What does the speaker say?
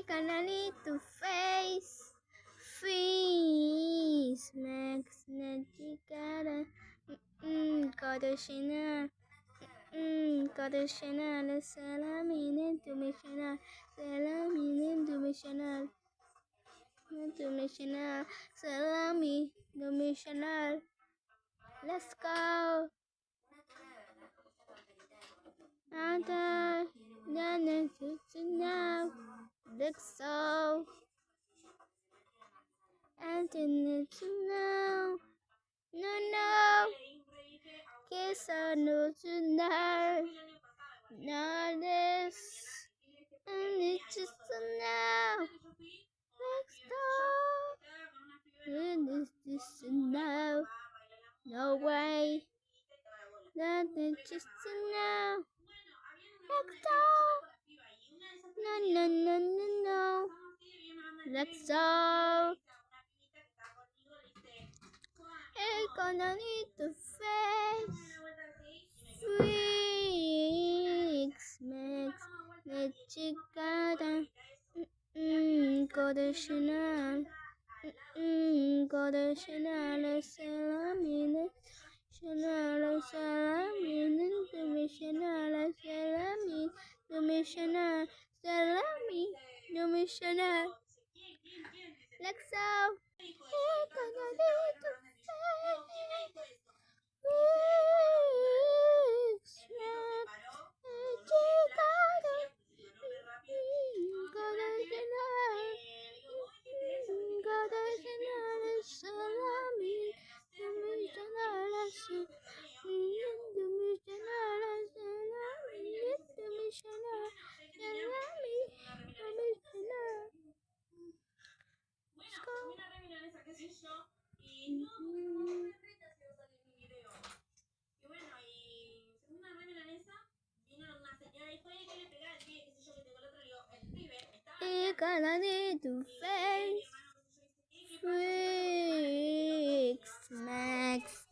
gonna need to face Max Negara. Gotta Chanel. Gotta Chanel. Salamine to me Chanel. Salamine to me Chanel. To me Chanel. Salami to me Chanel. Let's go. Now, look so. And to know. No. Kiss or no to know. Not this. And it's just to know. Next door. And it's just to know. No way. Nothing just to know. Next door. No. Let's go. Hey, gonna need to face freaks, Max, the chicada. Gotta Chanel. Gotta Chanel, Salamine. Chanel, Salamine, to me Chanel, Salamine, to me Chanel, Salamine, to me Chanel. Let's go. Hey, gonna need to face freaks, Max, the chicada. Gotta Chanel. Gotta Chanel, Salamine, to me Chanel, Salamine, to me Chanel, Salamine, to me Chanel, Salamine, to me Chanel. Let's go. Y gonna need to face freaks, Max.